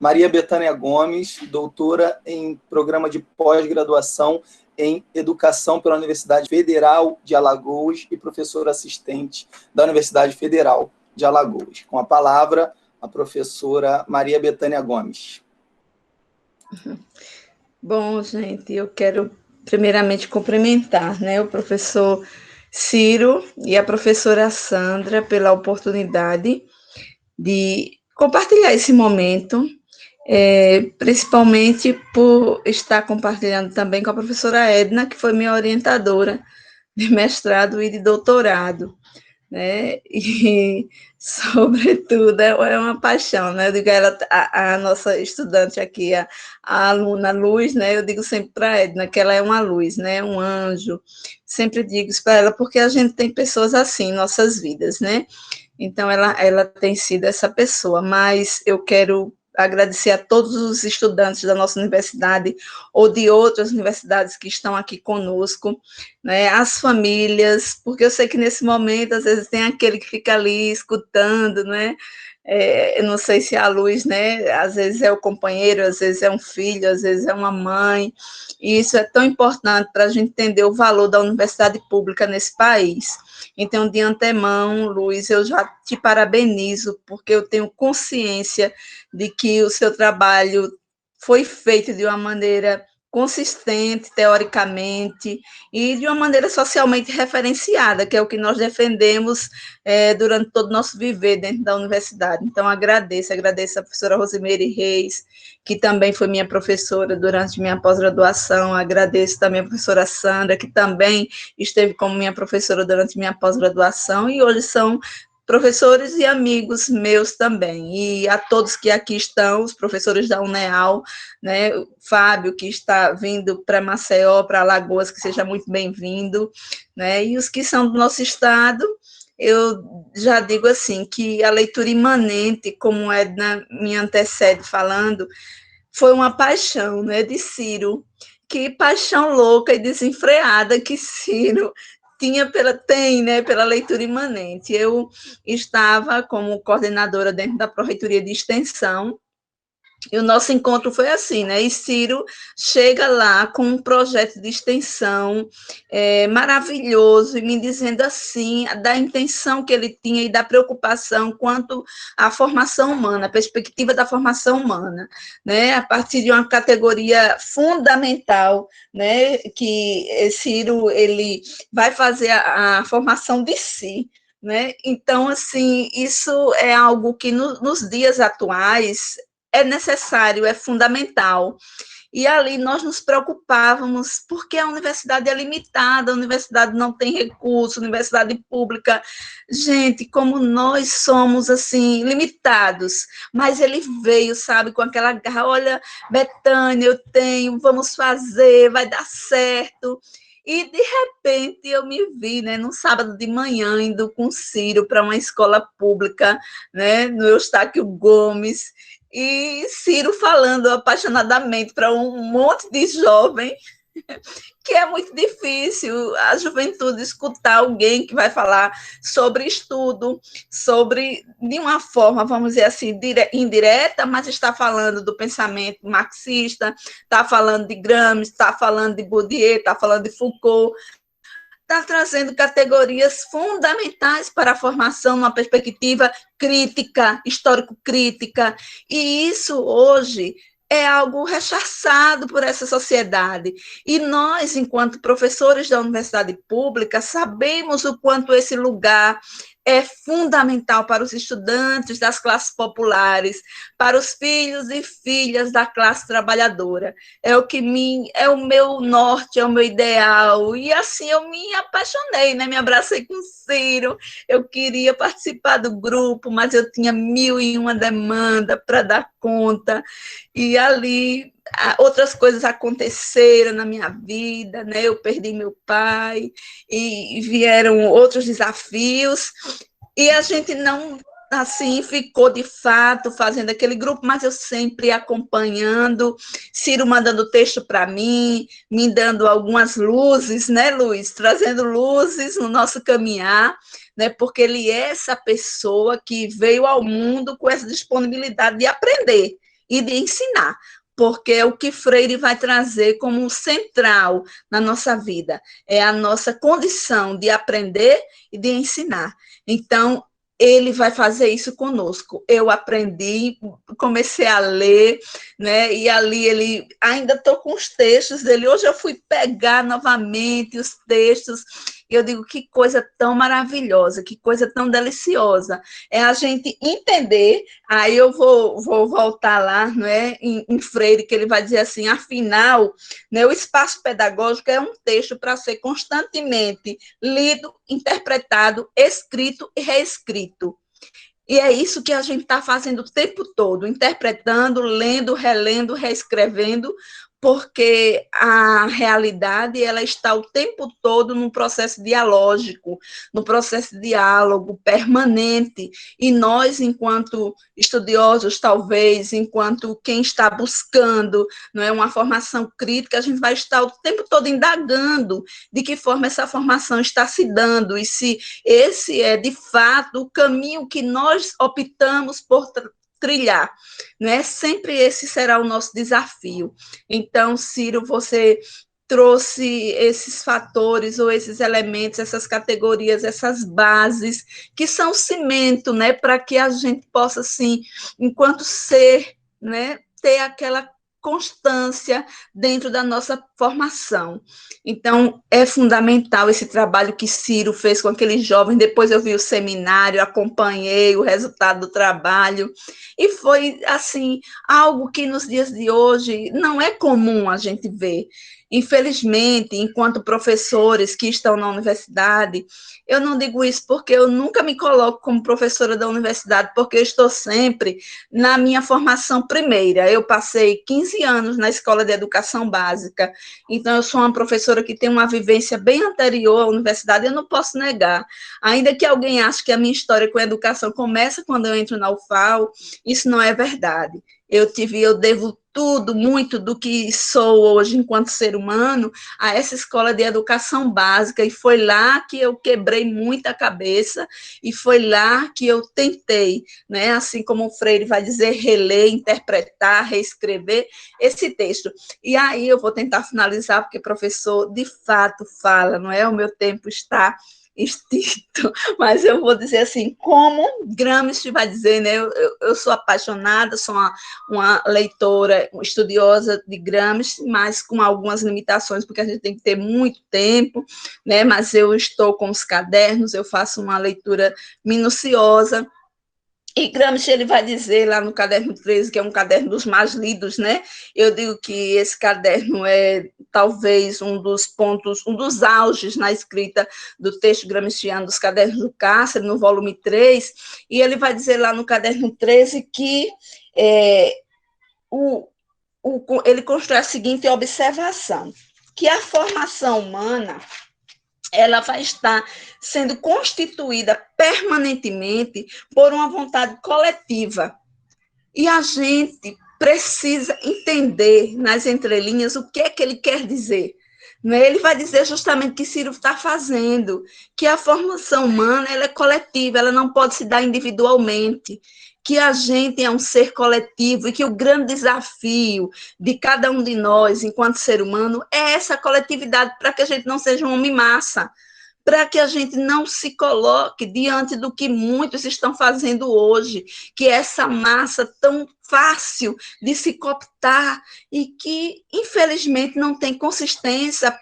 Maria Bethânia Gomes, doutora em programa de pós-graduação em Educação pela Universidade Federal de Alagoas e professora assistente da Universidade Federal de Alagoas. Com a palavra, a professora Maria Bethânia Gomes. Bom, gente, eu quero primeiramente cumprimentar, o professor Ciro e a professora Sandra pela oportunidade de compartilhar esse momento, principalmente por estar compartilhando também com a professora Edna, que foi minha orientadora de mestrado e de doutorado, e, sobretudo, é uma paixão, Eu digo a nossa estudante aqui, a aluna Luz, Eu digo sempre para a Edna que ela é uma luz, um anjo, sempre digo isso para ela, porque a gente tem pessoas assim em nossas vidas, Então, ela tem sido essa pessoa, mas eu quero agradecer a todos os estudantes da nossa universidade ou de outras universidades que estão aqui conosco, as famílias, porque eu sei que nesse momento, às vezes, tem aquele que fica ali escutando, eu não sei se é a luz, às vezes é o companheiro, às vezes é um filho, às vezes é uma mãe, e isso é tão importante para a gente entender o valor da universidade pública nesse país. Então, de antemão, Luiz, eu já te parabenizo, porque eu tenho consciência de que o seu trabalho foi feito de uma maneira consistente, teoricamente, e de uma maneira socialmente referenciada, que é o que nós defendemos durante todo o nosso viver dentro da universidade. Então, agradeço a professora Rosimeire Reis, que também foi minha professora durante minha pós-graduação, agradeço também a professora Sandra, que também esteve como minha professora durante minha pós-graduação, e hoje são professores e amigos meus também, e a todos que aqui estão, os professores da UNEAL, o Fábio, que está vindo para Maceió, para Alagoas, que seja muito bem-vindo, e os que são do nosso estado, eu já digo assim, que a leitura imanente, como Edna me antecede falando, foi uma paixão, de Ciro, que paixão louca e desenfreada que Ciro tem, pela leitura imanente. Eu estava como coordenadora dentro da Pró-Reitoria de Extensão, e o nosso encontro foi assim, E Ciro chega lá com um projeto de extensão maravilhoso, e me dizendo assim, da intenção que ele tinha e da preocupação quanto à formação humana, a perspectiva da formação humana, A partir de uma categoria fundamental, que Ciro ele vai fazer a formação de si, Então, assim, isso é algo que nos dias atuais é necessário, é fundamental. E ali nós nos preocupávamos, porque a universidade é limitada, a universidade não tem recurso, a universidade pública, gente, como nós somos, assim, limitados, mas ele veio, sabe, com aquela garra, olha, Bethânia, eu tenho, vamos fazer, vai dar certo. E, de repente, eu me vi, num sábado de manhã, indo com Ciro para uma escola pública, no Eustáquio Gomes, e Ciro falando apaixonadamente para um monte de jovem, que é muito difícil a juventude escutar alguém que vai falar sobre estudo, de uma forma, vamos dizer assim, indireta, mas está falando do pensamento marxista, está falando de Gramsci, está falando de Bourdieu, está falando de Foucault, está trazendo categorias fundamentais para a formação numa perspectiva crítica, histórico-crítica, e isso hoje é algo rechaçado por essa sociedade. E nós, enquanto professores da universidade pública, sabemos o quanto esse lugar é fundamental para os estudantes das classes populares, para os filhos e filhas da classe trabalhadora. É o meu norte, é o meu ideal. E assim eu me apaixonei, Me abracei com o Ciro. Eu queria participar do grupo, mas eu tinha 1001 demanda para dar conta. E ali outras coisas aconteceram na minha vida, Eu perdi meu pai e vieram outros desafios, e a gente não, assim, ficou de fato fazendo aquele grupo, mas eu sempre acompanhando, Ciro mandando texto para mim, me dando algumas luzes, Luiz? Trazendo luzes no nosso caminhar, porque ele é essa pessoa que veio ao mundo com essa disponibilidade de aprender, e de ensinar, porque é o que Freire vai trazer como central na nossa vida, é a nossa condição de aprender e de ensinar. Então, ele vai fazer isso conosco. Eu aprendi, comecei a ler, né? E ali ele ainda estou com os textos dele. Hoje eu fui pegar novamente os textos e eu digo que coisa tão maravilhosa, que coisa tão deliciosa. É a gente entender. Aí eu vou voltar lá, né? Em Freire, que ele vai dizer assim: afinal, né, o espaço pedagógico é um texto para ser constantemente lido, interpretado, escrito e reescrito. E é isso que a gente está fazendo o tempo todo, interpretando, lendo, relendo, reescrevendo, porque a realidade ela está o tempo todo num processo dialógico, num processo de diálogo permanente, e nós, enquanto estudiosos, talvez, enquanto quem está buscando, não é, uma formação crítica, a gente vai estar o tempo todo indagando de que forma essa formação está se dando, e se esse é, de fato, o caminho que nós optamos por trilhar, né? Sempre esse será o nosso desafio. Então, Ciro, você trouxe esses fatores ou esses elementos, essas categorias, essas bases, que são cimento, né, para que a gente possa, assim, enquanto ser, né, ter aquela constância dentro da nossa formação. Então, é fundamental esse trabalho que Ciro fez com aqueles jovens. Depois eu vi o seminário, acompanhei o resultado do trabalho, e foi, assim, algo que nos dias de hoje não é comum a gente ver. Infelizmente, enquanto professores que estão na universidade, eu não digo isso porque eu nunca me coloco como professora da universidade, porque eu estou sempre na minha formação primeira. Eu passei 15 anos na escola de educação básica, então eu sou uma professora que tem uma vivência bem anterior à universidade, eu não posso negar. Ainda que alguém ache que a minha história com a educação começa quando eu entro na UFAL, isso não é verdade. Eu devo tudo, muito do que sou hoje enquanto ser humano, a essa escola de educação básica, e foi lá que eu quebrei muita cabeça, e foi lá que eu tentei, né, assim como o Freire vai dizer, reler, interpretar, reescrever esse texto. E aí eu vou tentar finalizar, porque o professor de fato fala, não é? O meu tempo está extinto, mas eu vou dizer assim, como Gramsci vai dizer, né? Eu sou apaixonada, sou uma leitora estudiosa de Gramsci, mas com algumas limitações, porque a gente tem que ter muito tempo, né? Mas eu estou com os cadernos, eu faço uma leitura minuciosa. E Gramsci, ele vai dizer lá no caderno 13, que é um caderno dos mais lidos, né? Eu digo que esse caderno é talvez um dos pontos, um dos auges na escrita do texto gramsciano dos cadernos do Cárcere, no volume 3, e ele vai dizer lá no caderno 13 que ele constrói a seguinte observação, que a formação humana ela vai estar sendo constituída permanentemente por uma vontade coletiva. E a gente precisa entender nas entrelinhas o que é que ele quer dizer. Ele vai dizer justamente o que Ciro está fazendo, que a formação humana ela é coletiva, ela não pode se dar individualmente, que a gente é um ser coletivo e que o grande desafio de cada um de nós, enquanto ser humano, é essa coletividade para que a gente não seja um homem-massa, para que a gente não se coloque diante do que muitos estão fazendo hoje, que é essa massa tão fácil de se cooptar e que, infelizmente, não tem consistência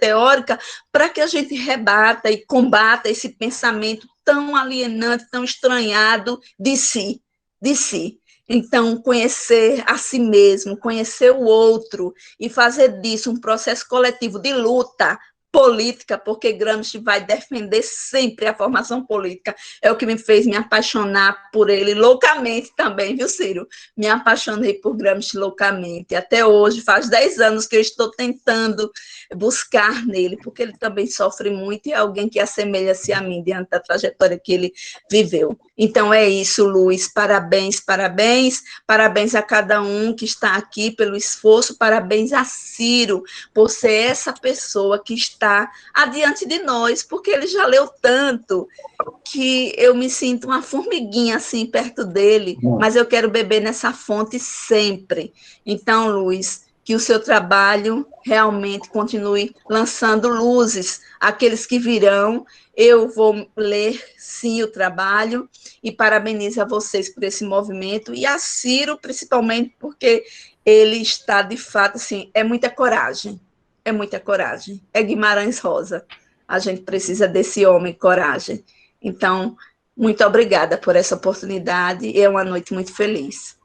teórica para que a gente rebata e combata esse pensamento tão alienante, tão estranhado de si, de si. Então, conhecer a si mesmo, conhecer o outro e fazer disso um processo coletivo de luta política, porque Gramsci vai defender sempre a formação política. É o que me fez me apaixonar por ele loucamente também, viu, Ciro? Me apaixonei por Gramsci loucamente. Até hoje, faz 10 anos que eu estou tentando buscar nele, porque ele também sofre muito e é alguém que assemelha-se a mim diante da trajetória que ele viveu. Então é isso, Luiz. Parabéns, parabéns. Parabéns a cada um que está aqui pelo esforço. Parabéns a Ciro por ser essa pessoa que está está adiante de nós, porque ele já leu tanto que eu me sinto uma formiguinha assim perto dele, mas eu quero beber nessa fonte sempre. Então, Luiz, que o seu trabalho realmente continue lançando luzes, aqueles que virão. Eu vou ler, sim, o trabalho e parabenizo a vocês por esse movimento e a Ciro, principalmente, porque ele está, de fato, assim, é muita coragem. É muita coragem. É Guimarães Rosa. A gente precisa desse homem, coragem. Então, muito obrigada por essa oportunidade e é uma noite muito feliz.